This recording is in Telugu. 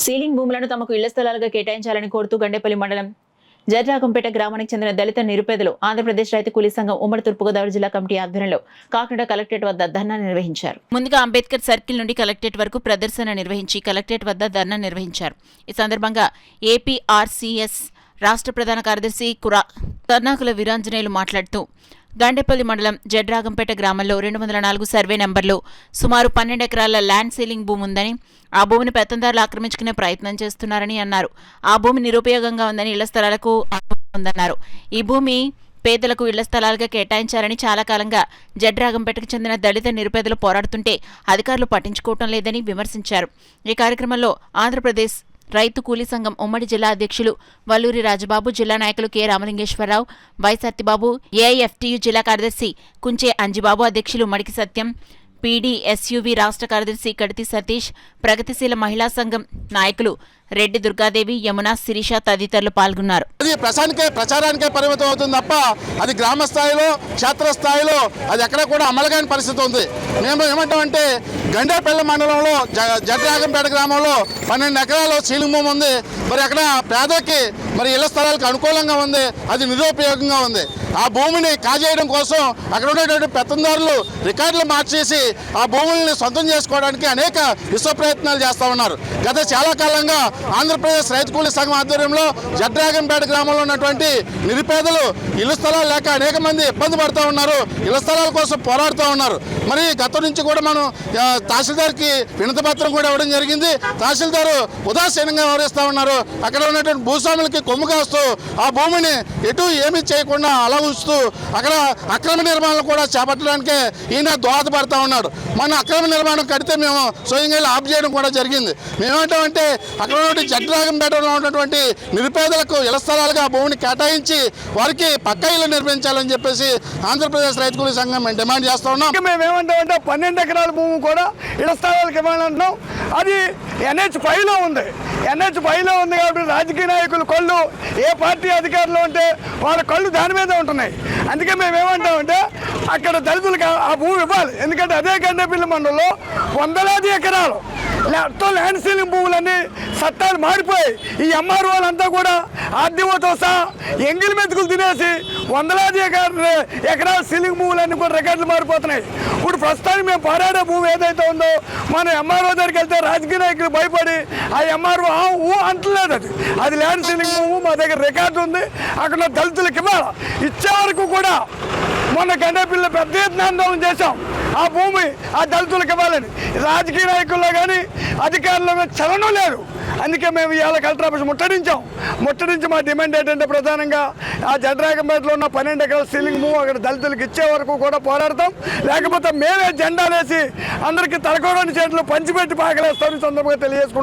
సీలింగ్ భూములను తమకు ఇళ్ల స్థలాలుగా కేటాయించాలని కోరుతూ గండేపల్లి మండలం జడ్రాగంపేట గ్రామానికి చెందిన దళిత నిరుపేదలు ఆంధ్రప్రదేశ్ రైతు కూలీ సంఘం ఉమ్మడి తూర్పుగోదావరి జిల్లా కమిటీ ఆధ్వర్యంలో కాకినాడ కలెక్టరేట్ వద్ద ధర్నా నిర్వహించారు. ముందుగా అంబేద్కర్ సర్కిల్ నుండి కలెక్టరేట్ వరకు ప్రదర్శన నిర్వహించి కలెక్టరేట్ వద్ద ధర్నా నిర్వహించారు. ఈ సందర్భంగా ఏపీఆర్సీఎస్ రాష్ట్ర ప్రధాన కార్యదర్శి కర్ణాకుల వీరాంజనేయులు మాట్లాడుతూ గండేపల్లి మండలం జడ్రాగంపేట గ్రామంలో 204 సర్వే నెంబర్లో సుమారు 12 ఎకరాల ల్యాండ్ సీలింగ్ భూమి ఉందని, ఆ భూమిని పెత్తందారులు ఆక్రమించుకునే ప్రయత్నం చేస్తున్నారని అన్నారు. ఆ భూమి నిరుపయోగంగా ఉందని, ఇళ్ల స్థలాలకు ఉందన్నారు. ఈ భూమి పేదలకు ఇళ్ల స్థలాలుగా కేటాయించాలని చాలా కాలంగా జడ్రాగంపేటకు చెందిన దళిత నిరుపేదలు పోరాడుతుంటే అధికారులు పట్టించుకోవటం లేదని విమర్శించారు. ఈ కార్యక్రమంలో ఆంధ్రప్రదేశ్ రైతు కూలీ సంఘం ఉమ్మడి జిల్లా అధ్యక్షులు వల్లూరి రాజబాబు, జిల్లా నాయకులు K Ramalingeswararao, Y Satyababu, AIFTU జిల్లా కార్యదర్శి కుంచే అంజిబాబు, అధ్యక్షులు మడికి సత్యం, పీడీఎస్యువి రాష్ట్ర కార్యదర్శి కడితి సతీష్, ప్రగతిశీల మహిళా సంఘం నాయకులు రెడ్డి దుర్గాదేవి, యమున, శిరీష తదితరులు పాల్గొన్నారు. అది ప్రచారానికే పరిమితం అవుతుంది తప్ప అది గ్రామ స్థాయిలో, క్షేత్ర స్థాయిలో అది ఎక్కడ కూడా అమలు కాని పరిస్థితి ఉంది. మేము ఏమంటామంటే గండేపల్లి మండలంలో జడ్రాగంపేట గ్రామంలో 12 ఎకరాలు సీలింగ్ భూమి ఉంది. మరి అక్కడ పేదకి మరి ఇళ్ల స్థలాలకు అనుకూలంగా ఉంది, అది నిరుపయోగంగా ఉంది. ఆ భూమిని కాజేయడం కోసం అక్కడ ఉండేటువంటి పెత్తందారులు రికార్డులు మార్చేసి ఆ భూముల్ని సొంతం చేసుకోవడానికి అనేక విశ్వ ప్రయత్నాలు చేస్తూ ఉన్నారు. గత చాలా కాలంగా ఆంధ్రప్రదేశ్ రైతు కూలీ సంఘం ఆధ్వర్యంలో జడ్రాగంపేట గ్రామంలో ఉన్నటువంటి నిరుపేదలు ఇళ్ల స్థలాలు లేక అనేక మంది ఇబ్బంది పడుతూ ఉన్నారు, ఇళ్ల స్థలాల కోసం పోరాడుతూ ఉన్నారు. మరి గత నుంచి కూడా మనం తహసీల్దార్కి వినతి పత్రం కూడా ఇవ్వడం జరిగింది. తహసీల్దారు ఉదాసీనంగా వ్యవహరిస్తూ ఉన్నారు. అక్కడ ఉన్నటువంటి భూస్వాములకి కొమ్ము కాస్తూ ఆ భూమిని ఎటు ఏమీ చేయకుండా అలా ఉంచుతూ అక్కడ అక్రమ నిర్మాణాలు కూడా చేపట్టడానికి ఈయన దోహదపడతా ఉన్నాడు. మన అక్రమ నిర్మాణం కడితే మేము స్వయంగా ఆఫ్ చేయడం కూడా జరిగింది. మేమేంటామంటే అక్కడ ఉన్నటువంటి జడ్రాగంపేటలో ఉన్నటువంటి నిరుపేదలకు ఇళ్ల స్థలాలుగా భూమిని కేటాయించి వారికి పక్కా ఇల్లు నిర్మించాలని చెప్పేసి ఆంధ్రప్రదేశ్ రైతు కూలీ సంఘం మేము డిమాండ్ చేస్తా ఉన్నాం. మేమేమంటామంటే 12 ఎకరాల భూమి కూడా ఇళ్ల స్థలాలకు ఇవ్వాలంటున్నాం. అది NH5లో ఉంది. NH5లో ఉంది కాబట్టి రాజకీయ నాయకులు కళ్ళు, ఏ పార్టీ అధికారులు ఉంటే వాళ్ళ కళ్ళు దాని మీద ఉంటున్నాయి. అందుకే మేమేమంటామంటే అక్కడ దళితులకు ఆ భూమి ఇవ్వాలి. ఎందుకంటే అదే గండేపల్లి మండలంలో వందలాది ఎకరాలు ల్యాండ్ సీలింగ్ భూములన్నీ చట్టాలు మారిపోయి ఈ ఎంఆర్ఓలంతా కూడా ఆర్డీఓతో సహా ఎంగిల్ మెతుకులు తినేసి వందలాది ఎకరాల సీలింగ్ భూములన్నీ కూడా రికార్డులు మారిపోతున్నాయి. ఇప్పుడు ప్రస్తుతానికి మేము పోరాడే భూమి ఏదైతే ఉందో మన ఎంఆర్ఓ దగ్గరికి వెళ్తే రాజకీయ నాయకులు భయపడి ఆ ఎంఆర్ఓ అంటలేదు. అది ల్యాండ్ సీలింగ్ భూమి మా దగ్గర రికార్డు ఉంది, అక్కడ దళితులకి ఇవ్వాలి. ఇచ్చే వరకు కూడా మొన్న గండేపల్లిలో పెద్ద ఎత్తున ఆందోళన చేశాం. ఆ భూమి ఆ దళితులకు ఇవ్వాలని రాజకీయ నాయకుల్లో కానీ అధికారుల్లో చలనం లేదు. అందుకే మేము ఇవాళ కలెక్టర్ ఆఫీస్ ముట్టడించి మా డిమాండ్ ఏంటంటే ప్రధానంగా ఆ జడ్రాగంపేటలో ఉన్న 12 ఎకరాల సీలింగ్ భూమి అక్కడ దళితులకు ఇచ్చే వరకు కూడా పోరాడతాం. లేకపోతే మేమే జెండాలేసి అందరికీ తలకోడని చేతులు పంచిపెట్టి పాకలేస్తామని సందర్భంగా తెలియజేసుకుంటాం.